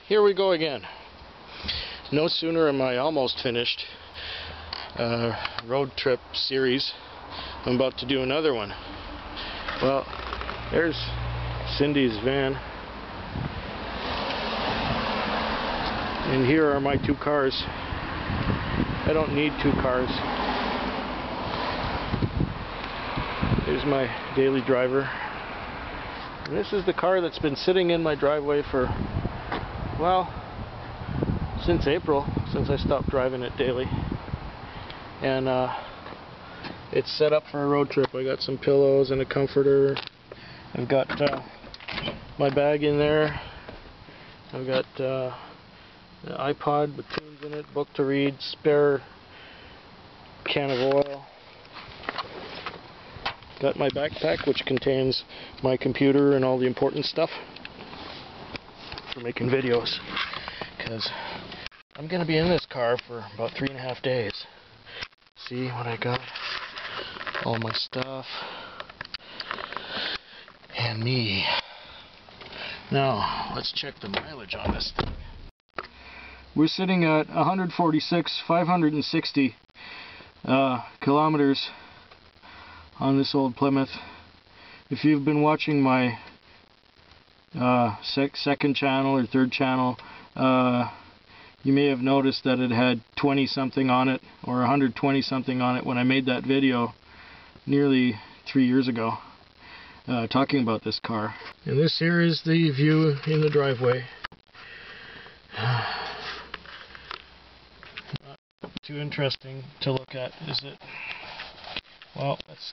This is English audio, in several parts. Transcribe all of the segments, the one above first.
Here we go again. No sooner am I almost finished road trip series, I'm about to do another one. Well, there's Cindy's van, and here are my two cars. I don't need two cars. There's my daily driver. And this is the car that's been sitting in my driveway for, well, since April, since I stopped driving it daily. And it's set up for a road trip. I got some pillows and a comforter. I've got my bag in there. I've got an iPod with tunes in it, book to read, spare can of oil. Got my backpack, which contains my computer and all the important stuff for making videos, because I'm going to be in this car for about 3.5 days. See what I got? All my stuff. And me. Now, let's check the mileage on this thing. We're sitting at 146,560 kilometers on this old Plymouth. If you've been watching my second channel or third channel, you may have noticed that it had 20 something on it, or 120 something on it when I made that video nearly 3 years ago, talking about this car. And this here is the view in the driveway. Not too interesting to look at, is it? Well, let's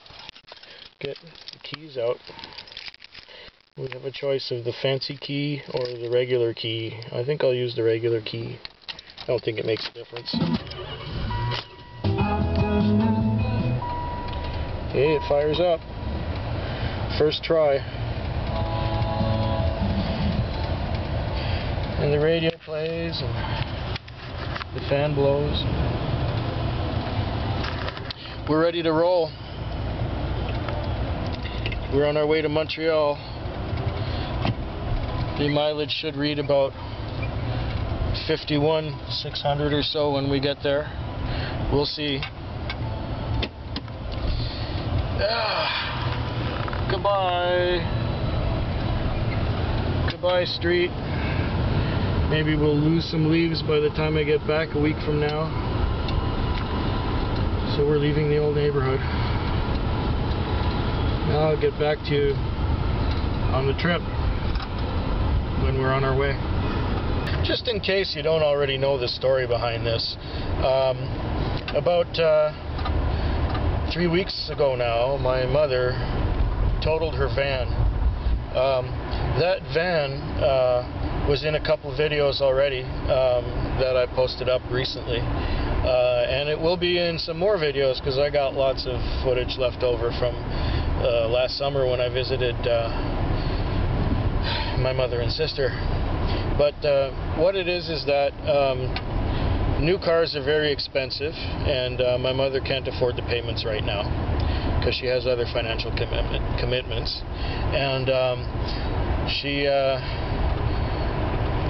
get the keys out. We have a choice of the fancy key or the regular key. I think I'll use the regular key. I don't think it makes a difference. Okay, it fires up. First try. And the radio plays and the fan blows. We're ready to roll. We're on our way to Montreal. The mileage should read about 51,600 or so when we get there. We'll see. Goodbye. Goodbye, street. Maybe we'll lose some leaves by the time I get back a week from now. So we're leaving the old neighborhood. Now I'll get back to you on the trip when we're on our way. Just in case you don't already know the story behind this, about 3 weeks ago now, my mother totaled her van. That van was in a couple videos already that I posted up recently. And it will be in some more videos because I got lots of footage left over from last summer when I visited my mother and sister. But what it is that new cars are very expensive, and my mother can't afford the payments right now because she has other financial commitments, and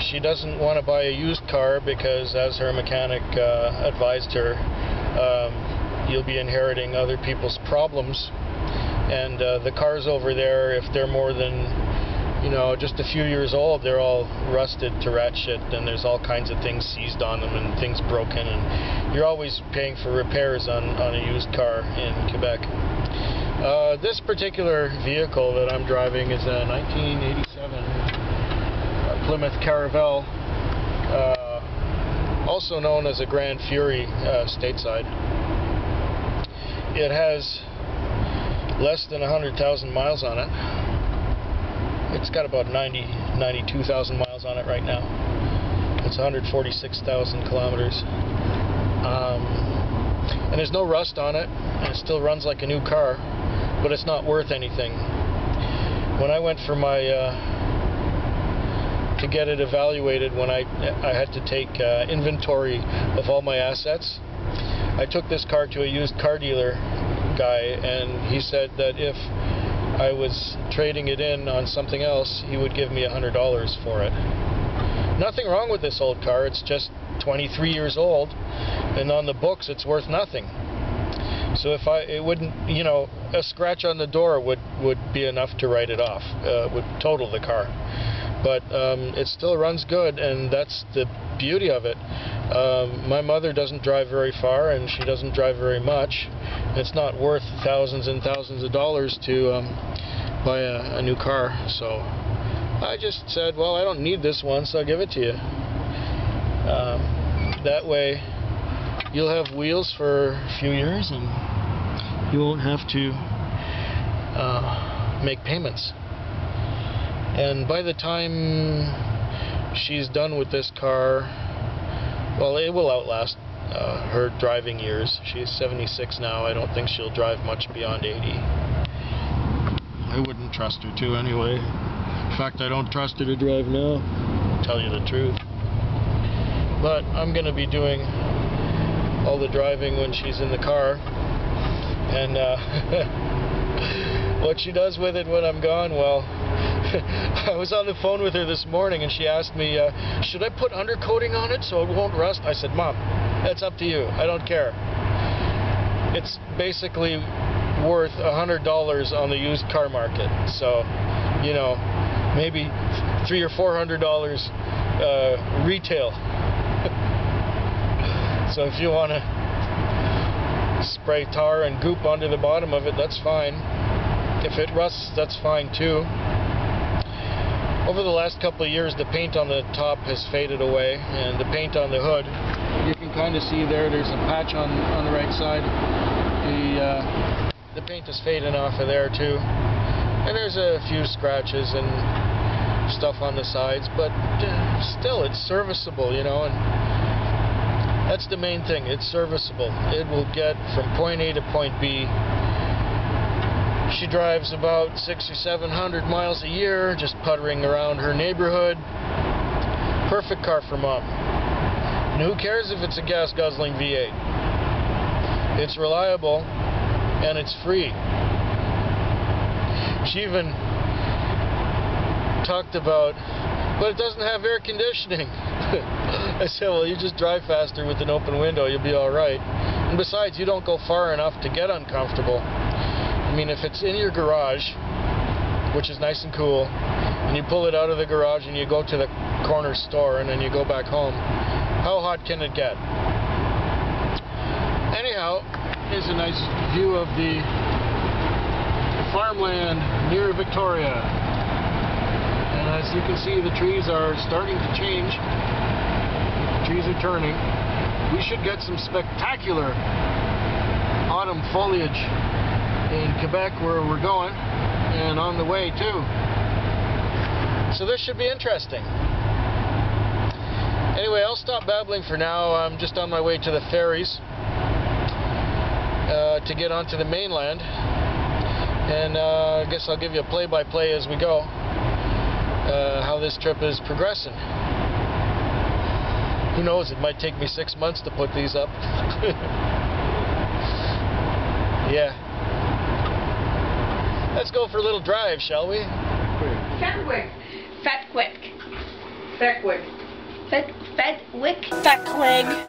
she doesn't want to buy a used car because, as her mechanic advised her, you'll be inheriting other people's problems, and the cars over there, if they're more than, just a few years old, they're all rusted to rat shit, and there's all kinds of things seized on them and things broken, and you're always paying for repairs on a used car in Quebec. This particular vehicle that I'm driving is a 1987 Plymouth Caravelle, also known as a Grand Fury stateside. It has less than 100,000 miles on it. It's got about 92,000 miles on it right now. It's 146,000 kilometers. And there's no rust on it, and it still runs like a new car, but it's not worth anything. When I went for my to get it evaluated, when I had to take inventory of all my assets, I took this car to a used car dealer guy, and he said that if I was trading it in on something else, he would give me $100 for it. Nothing wrong with this old car, it's just 23 years old, and on the books it's worth nothing. So if it wouldn't, you know, a scratch on the door would be enough to write it off, would total the car. But it still runs good, and that's the beauty of it. My mother doesn't drive very far, and she doesn't drive very much. It's not worth thousands and thousands of dollars to buy a new car. So I just said, well, I don't need this one, so I'll give it to you. That way you'll have wheels for a few years, and you won't have to make payments. And by the time she's done with this car, well, it will outlast her driving years. She's 76 now. I don't think she'll drive much beyond 80. I wouldn't trust her to anyway. In fact, I don't trust her to drive now, to tell you the truth. But I'm going to be doing all the driving when she's in the car. And what she does with it when I'm gone, well, I was on the phone with her this morning and she asked me, should I put undercoating on it so it won't rust? I said, Mom, that's up to you. I don't care. It's basically worth $100 on the used car market. So, you know, maybe $300 or $400 retail. So if you want to spray tar and goop onto the bottom of it, that's fine. If it rusts, that's fine too. Over the last couple of years, the paint on the top has faded away, and the paint on the hood, you can kind of see there's a patch on the right side. The paint is fading off of there too, and there's a few scratches and stuff on the sides, but still it's serviceable, you know, and that's the main thing. It's serviceable. It will get from point A to point B. She drives about 600 or 700 miles a year, just puttering around her neighborhood. Perfect car for Mom. And who cares if it's a gas-guzzling V8? It's reliable, and it's free. She even talked about, but it doesn't have air conditioning. I said, well, you just drive faster with an open window, you'll be alright. And besides, you don't go far enough to get uncomfortable. I mean, if it's in your garage, which is nice and cool, and you pull it out of the garage and you go to the corner store and then you go back home, how hot can it get? Anyhow, here's a nice view of the farmland near Victoria. And as you can see, the trees are starting to change. The trees are turning. We should get some spectacular autumn foliage in Quebec, where we're going, and on the way too. So this should be interesting. Anyway, I'll stop babbling for now. I'm just on my way to the ferries to get onto the mainland, and I guess I'll give you a play-by-play as we go, how this trip is progressing. Who knows, it might take me 6 months to put these up. Yeah. Let's go for a little drive, shall we? Fetwick. Fetwick. Fetwick. Fetwick. Fetwick.